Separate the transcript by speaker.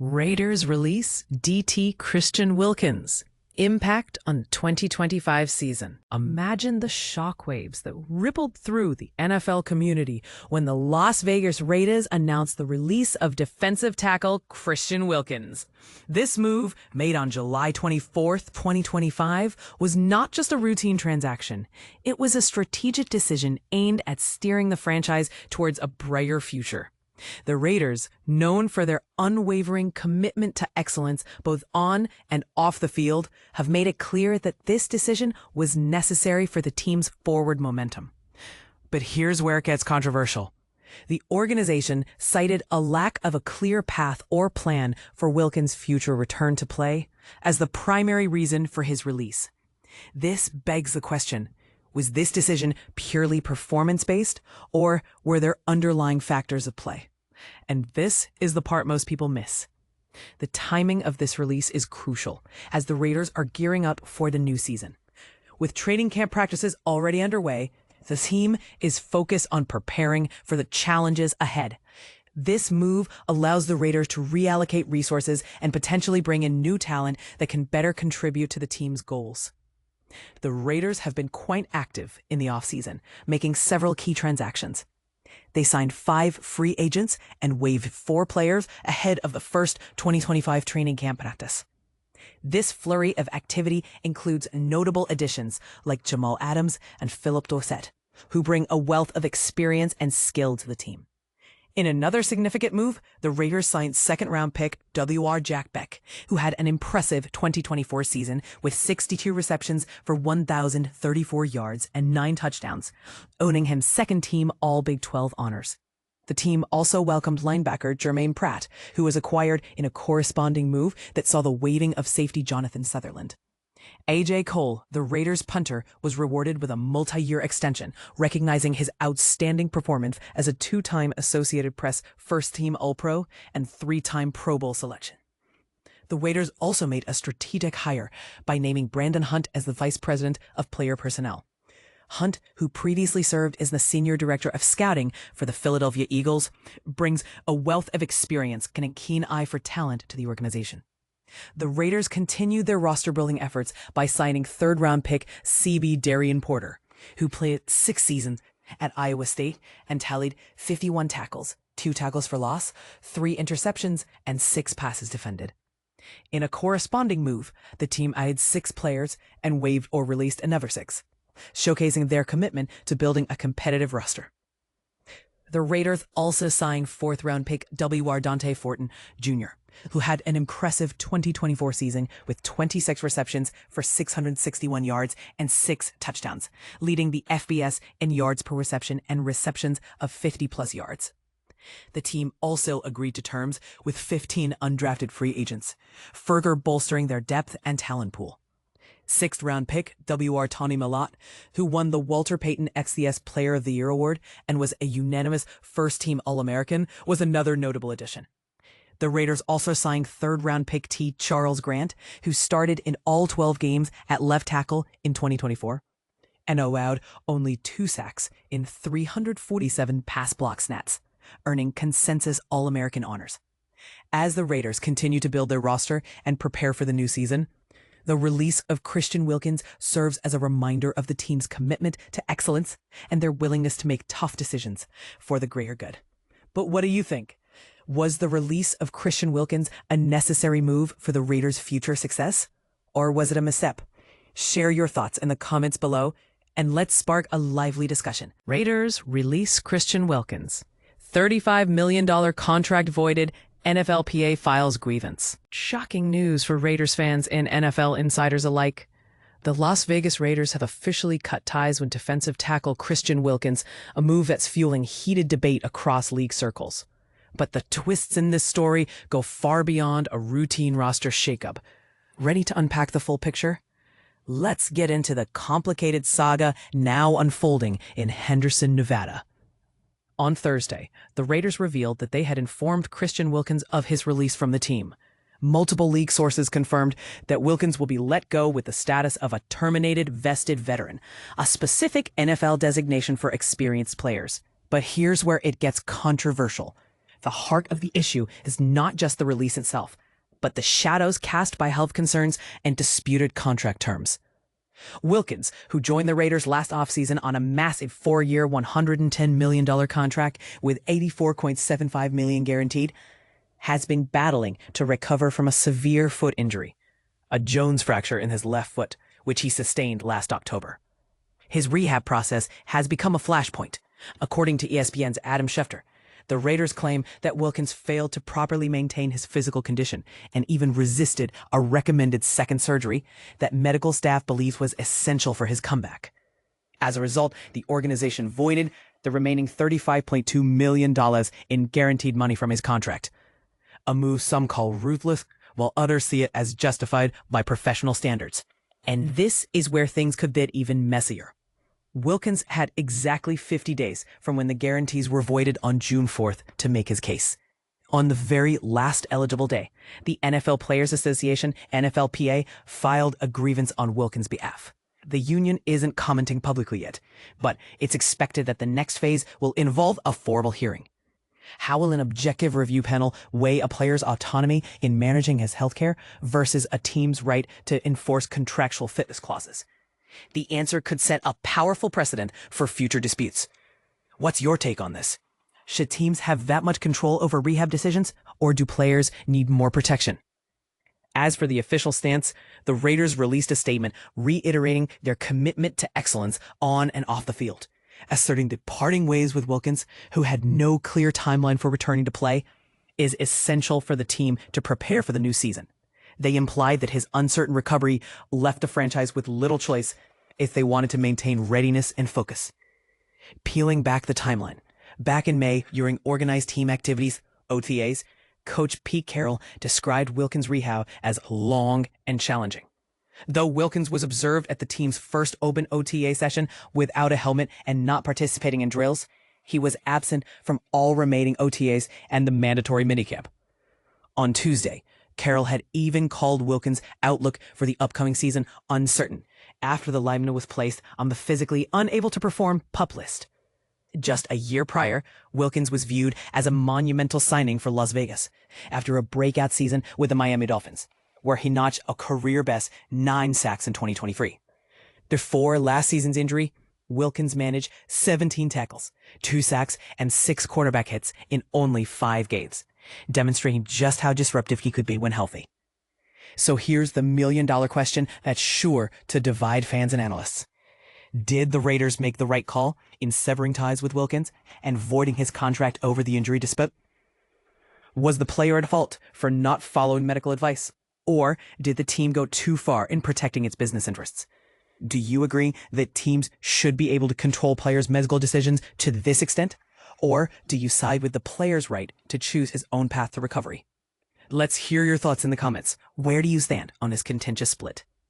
Speaker 1: Raiders release DT Christian Wilkins. Impact on the 2025 season. Imagine the shockwaves that rippled through the NFL community when the Las Vegas Raiders announced the release of defensive tackle Christian Wilkins. This move, made on July 24th, 2025, was not just a routine transaction. It was a strategic decision aimed at steering the franchise towards a brighter future. The Raiders, known for their unwavering commitment to excellence both on and off the field, have made it clear that this decision was necessary for the team's forward momentum. But here's where it gets controversial. The organization cited a lack of a clear path or plan for Wilkins' future return to play as the primary reason for his release. This begs the question: was this decision purely performance-based, or were there underlying factors at play? And this is the part most people miss. The timing of this release is crucial, as the Raiders are gearing up for the new season. With training camp practices already underway, the team is focused on preparing for the challenges ahead. This move allows the Raiders to reallocate resources and potentially bring in new talent that can better contribute to the team's goals. The Raiders have been quite active in the offseason, making several key transactions. They signed 5 free agents and waived 4 players ahead of the first 2025 training camp practice. This flurry of activity includes notable additions like Jamal Adams and Philip Dorsett, who bring a wealth of experience and skill to the team. In another significant move, the Raiders signed second-round pick W.R. Jack Beck, who had an impressive 2024 season with 62 receptions for 1,034 yards and 9 touchdowns, owning him second-team All-Big 12 honors. The team also welcomed linebacker Jermaine Pratt, who was acquired in a corresponding move that saw the waiving of safety Jonathan Sutherland. A.J. Cole, the Raiders punter, was rewarded with a multi-year extension, recognizing his outstanding performance as a 2-time Associated Press first-team All-Pro and 3-time Pro Bowl selection. The Raiders also made a strategic hire by naming Brandon Hunt as the Vice President of Player Personnel. Hunt, who previously served as the Senior Director of Scouting for the Philadelphia Eagles, brings a wealth of experience and a keen eye for talent to the organization. The Raiders continued their roster-building efforts by signing third-round pick C.B. Darian Porter, who played 6 seasons at Iowa State and tallied 51 tackles, 2 tackles for loss, 3 interceptions, and 6 passes defended. In a corresponding move, the team added 6 players and waived or released another 6, showcasing their commitment to building a competitive roster. The Raiders also signed 4th-round pick W.R. Dante Fortin Jr., who had an impressive 2024 season with 26 receptions for 661 yards and 6 touchdowns, leading the FBS in yards per reception and receptions of 50-plus yards. The team also agreed to terms with 15 undrafted free agents, further bolstering their depth and talent pool. 6th-round pick W.R. Tony Malott, who won the Walter Payton XCS Player of the Year award and was a unanimous first-team All-American, was another notable addition. The Raiders also signed 3rd-round pick T. Charles Grant, who started in all 12 games at left tackle in 2024 and allowed only 2 sacks in 347 pass block snaps, earning consensus All-American honors. As the Raiders continue to build their roster and prepare for the new season, the release of Christian Wilkins serves as a reminder of the team's commitment to excellence and their willingness to make tough decisions for the greater good. But what do you think? Was the release of Christian Wilkins a necessary move for the Raiders' future success? Or was it a misstep? Share your thoughts in the comments below, and let's spark a lively discussion. Raiders release Christian Wilkins. $35 million contract voided. NFLPA files grievance. Shocking news for Raiders fans and NFL insiders alike. The Las Vegas Raiders have officially cut ties with defensive tackle Christian Wilkins, a move that's fueling heated debate across league circles. But the twists in this story go far beyond a routine roster shakeup. Ready to unpack the full picture? Let's get into the complicated saga now unfolding in Henderson, Nevada. On Thursday, the Raiders revealed that they had informed Christian Wilkins of his release from the team. Multiple league sources confirmed that Wilkins will be let go with the status of a terminated vested veteran, a specific NFL designation for experienced players. But here's where it gets controversial. The heart of the issue is not just the release itself, but the shadows cast by health concerns and disputed contract terms. Wilkins, who joined the Raiders last offseason on a massive 4-year, $110 million contract with $84.75 million guaranteed, has been battling to recover from a severe foot injury, a Jones fracture in his left foot, which he sustained last October. His rehab process has become a flashpoint. According to ESPN's Adam Schefter, the Raiders claim that Wilkins failed to properly maintain his physical condition and even resisted a recommended second surgery that medical staff believes was essential for his comeback. As a result, the organization voided the remaining $35.2 million in guaranteed money from his contract, a move some call ruthless, while others see it as justified by professional standards. And this is where things could get even messier. Wilkins had exactly 50 days from when the guarantees were voided on June 4th to make his case. On the very last eligible day, the NFL Players Association, NFLPA, filed a grievance on Wilkins' behalf. The union isn't commenting publicly yet, but it's expected that the next phase will involve a formal hearing. How will an objective review panel weigh a player's autonomy in managing his healthcare versus a team's right to enforce contractual fitness clauses? The answer could set a powerful precedent for future disputes. What's your take on this? Should teams have that much control over rehab decisions, or do players need more protection? As for the official stance, the Raiders released a statement reiterating their commitment to excellence on and off the field, asserting that parting ways with Wilkins, who had no clear timeline for returning to play, is essential for the team to prepare for the new season. They implied that his uncertain recovery left the franchise with little choice if they wanted to maintain readiness and focus. Peeling back the timeline, back in May, during organized team activities, OTAs, Coach Pete Carroll described Wilkins' rehab as long and challenging. Though Wilkins was observed at the team's first open OTA session without a helmet and not participating in drills, he was absent from all remaining OTAs and the mandatory minicamp. On Tuesday, Carroll had even called Wilkins' outlook for the upcoming season uncertain after the lineman was placed on the physically unable to perform PUP list. Just a year prior, Wilkins was viewed as a monumental signing for Las Vegas after a breakout season with the Miami Dolphins, where he notched a career-best 9 sacks in 2023. Before last season's injury, Wilkins managed 17 tackles, 2 sacks, and 6 quarterback hits in only 5 games, demonstrating just how disruptive he could be when healthy. So here's the million-dollar question that's sure to divide fans and analysts. Did the Raiders make the right call in severing ties with Wilkins and voiding his contract over the injury dispute? Was the player at fault for not following medical advice? Or did the team go too far in protecting its business interests? Do you agree that teams should be able to control players' medical decisions to this extent? Or do you side with the player's right to choose his own path to recovery? Let's hear your thoughts in the comments. Where do you stand on this contentious split?